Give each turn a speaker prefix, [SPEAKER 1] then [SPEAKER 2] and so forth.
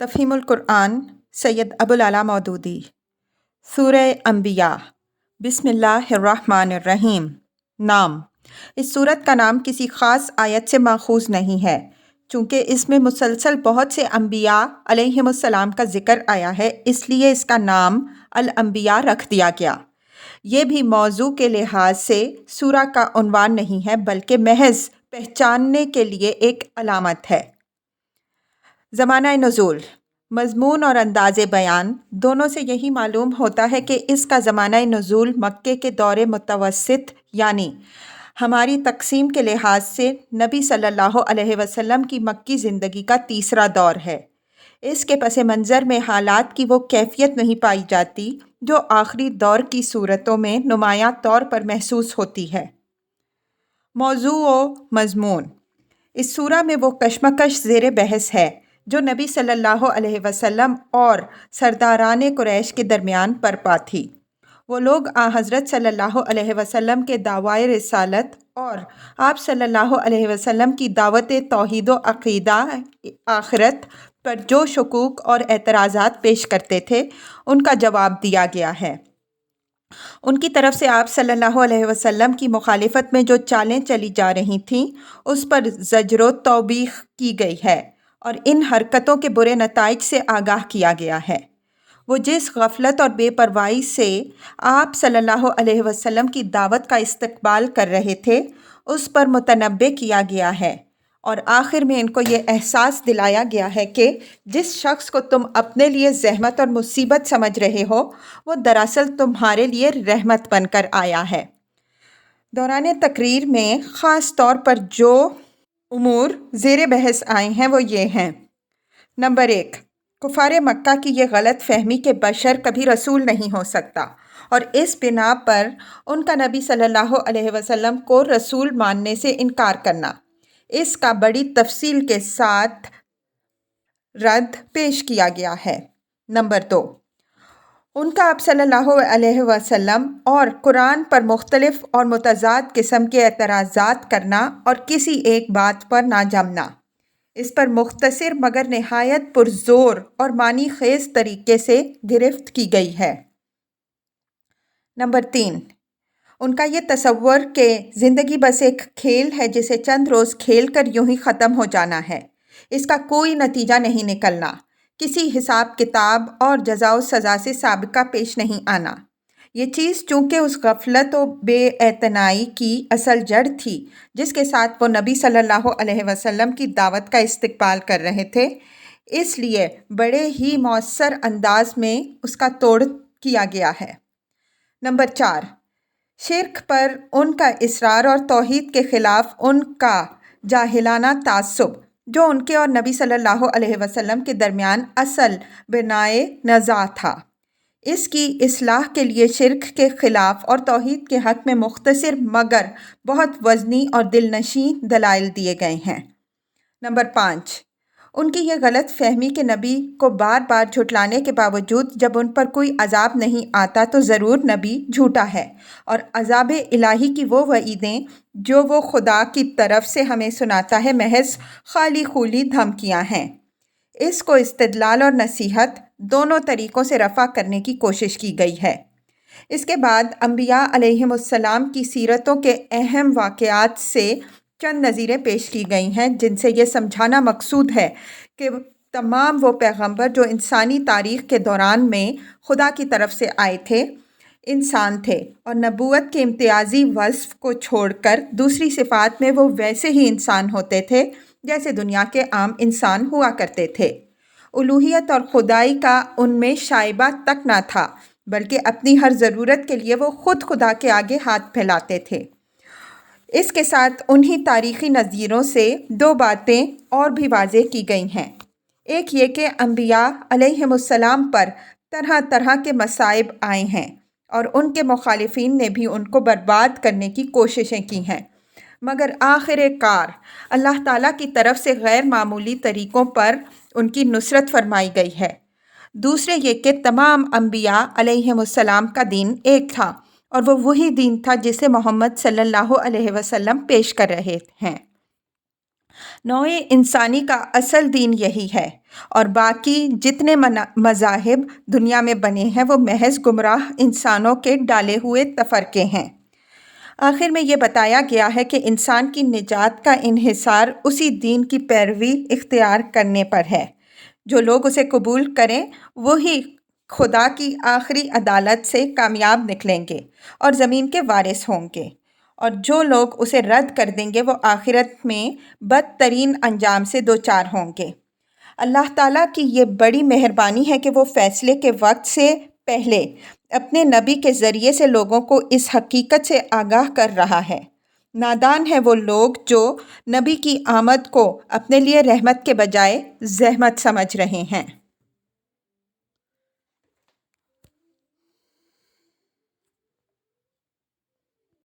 [SPEAKER 1] تفہیم القرآن سید ابوالعلا مودودی سورہ انبیاء بسم اللہ الرحمن الرحیم۔ نام: اس سورت کا نام کسی خاص آیت سے ماخوذ نہیں ہے، چونکہ اس میں مسلسل بہت سے انبیاء علیہم السلام کا ذکر آیا ہے، اس لیے اس کا نام الانبیاء رکھ دیا گیا۔ یہ بھی موضوع کے لحاظ سے سورہ کا عنوان نہیں ہے، بلکہ محض پہچاننے کے لیے ایک علامت ہے۔ زمانہ نزول: مضمون اور انداز بیان دونوں سے یہی معلوم ہوتا ہے کہ اس کا زمانہ نزول مکے کے دور متوسط یعنی ہماری تقسیم کے لحاظ سے نبی صلی اللہ علیہ وسلم کی مکی زندگی کا تیسرا دور ہے۔ اس کے پس منظر میں حالات کی وہ کیفیت نہیں پائی جاتی جو آخری دور کی صورتوں میں نمایاں طور پر محسوس ہوتی ہے۔ موضوع و مضمون: اس سورہ میں وہ کشمکش زیر بحث ہے جو نبی صلی اللہ علیہ وسلم اور سرداران قریش کے درمیان برپا تھی۔ وہ لوگ حضرت صلی اللہ علیہ وسلم کے دعویٰ رسالت اور آپ صلی اللہ علیہ وسلم کی دعوت توحید و عقیدہ آخرت پر جو شکوک اور اعتراضات پیش کرتے تھے، ان کا جواب دیا گیا ہے۔ ان کی طرف سے آپ صلی اللہ علیہ وسلم کی مخالفت میں جو چالیں چلی جا رہی تھیں، اس پر زجر و توبیخ کی گئی ہے اور ان حرکتوں کے برے نتائج سے آگاہ کیا گیا ہے۔ وہ جس غفلت اور بے پرواہی سے آپ صلی اللہ علیہ وسلم کی دعوت کا استقبال کر رہے تھے، اس پر متنبہ کیا گیا ہے، اور آخر میں ان کو یہ احساس دلایا گیا ہے کہ جس شخص کو تم اپنے لیے زحمت اور مصیبت سمجھ رہے ہو، وہ دراصل تمہارے لیے رحمت بن کر آیا ہے۔ دوران تقریر میں خاص طور پر جو امور زیر بحث آئے ہیں وہ یہ ہیں: نمبر 1، کفار مکہ کی یہ غلط فہمی کہ بشر کبھی رسول نہیں ہو سکتا، اور اس بنا پر ان کا نبی صلی اللہ علیہ وسلم کو رسول ماننے سے انکار کرنا۔ اس کا بڑی تفصیل کے ساتھ رد پیش کیا گیا ہے۔ نمبر 2، ان کا آپ صلی اللہ علیہ وسلم اور قرآن پر مختلف اور متضاد قسم کے اعتراضات کرنا اور کسی ایک بات پر نہ جمنا۔ اس پر مختصر مگر نہایت پرزور اور معنی خیز طریقے سے گرفت کی گئی ہے۔ نمبر 3، ان کا یہ تصور کہ زندگی بس ایک کھیل ہے جسے چند روز کھیل کر یوں ہی ختم ہو جانا ہے، اس کا کوئی نتیجہ نہیں نکلنا، کسی حساب کتاب اور جزا و سزا سے سابقہ پیش نہیں آنا۔ یہ چیز چونکہ اس غفلت و بے اعتنائی کی اصل جڑ تھی جس کے ساتھ وہ نبی صلی اللہ علیہ وسلم کی دعوت کا استقبال کر رہے تھے، اس لیے بڑے ہی مؤثر انداز میں اس کا توڑ کیا گیا ہے۔ نمبر 4، شرک پر ان کا اصرار اور توحید کے خلاف ان کا جاہلانہ تعصب جو ان کے اور نبی صلی اللہ علیہ وسلم کے درمیان اصل بنائے نزاع تھا۔ اس کی اصلاح کے لیے شرک کے خلاف اور توحید کے حق میں مختصر مگر بہت وزنی اور دلنشین دلائل دیے گئے ہیں۔ نمبر 5، ان کی یہ غلط فہمی کہ نبی کو بار بار جھٹلانے کے باوجود جب ان پر کوئی عذاب نہیں آتا تو ضرور نبی جھوٹا ہے، اور عذاب الہی کی وہ وعیدیں جو وہ خدا کی طرف سے ہمیں سناتا ہے محض خالی خولی دھمکیاں ہیں۔ اس کو استدلال اور نصیحت دونوں طریقوں سے رفع کرنے کی کوشش کی گئی ہے۔ اس کے بعد انبیاء علیہم السلام کی سیرتوں کے اہم واقعات سے چند نظیریں پیش کی گئی ہیں جن سے یہ سمجھانا مقصود ہے کہ تمام وہ پیغمبر جو انسانی تاریخ کے دوران میں خدا کی طرف سے آئے تھے، انسان تھے، اور نبوت کے امتیازی وصف کو چھوڑ کر دوسری صفات میں وہ ویسے ہی انسان ہوتے تھے جیسے دنیا کے عام انسان ہوا کرتے تھے۔ الوہیت اور خدائی کا ان میں شائبہ تک نہ تھا، بلکہ اپنی ہر ضرورت کے لیے وہ خود خدا کے آگے ہاتھ پھیلاتے تھے۔ اس کے ساتھ انہی تاریخی نظیروں سے دو باتیں اور بھی واضح کی گئی ہیں۔ ایک یہ کہ انبیاء علیہم السلام پر طرح طرح کے مصائب آئے ہیں اور ان کے مخالفین نے بھی ان کو برباد کرنے کی کوششیں کی ہیں، مگر آخر کار اللہ تعالیٰ کی طرف سے غیر معمولی طریقوں پر ان کی نصرت فرمائی گئی ہے۔ دوسرے یہ کہ تمام انبیاء علیہم السلام کا دین ایک تھا، اور وہ وہی دین تھا جسے محمد صلی اللہ علیہ وسلم پیش کر رہے ہیں۔ نوع انسانی کا اصل دین یہی ہے، اور باقی جتنے مذاہب دنیا میں بنے ہیں وہ محض گمراہ انسانوں کے ڈالے ہوئے تفرقے ہیں۔ آخر میں یہ بتایا گیا ہے کہ انسان کی نجات کا انحصار اسی دین کی پیروی اختیار کرنے پر ہے۔ جو لوگ اسے قبول کریں وہی خدا کی آخری عدالت سے کامیاب نکلیں گے اور زمین کے وارث ہوں گے، اور جو لوگ اسے رد کر دیں گے وہ آخرت میں بدترین انجام سے دوچار ہوں گے۔ اللہ تعالیٰ کی یہ بڑی مہربانی ہے کہ وہ فیصلے کے وقت سے پہلے اپنے نبی کے ذریعے سے لوگوں کو اس حقیقت سے آگاہ کر رہا ہے۔ نادان ہیں وہ لوگ جو نبی کی آمد کو اپنے لیے رحمت کے بجائے زحمت سمجھ رہے ہیں۔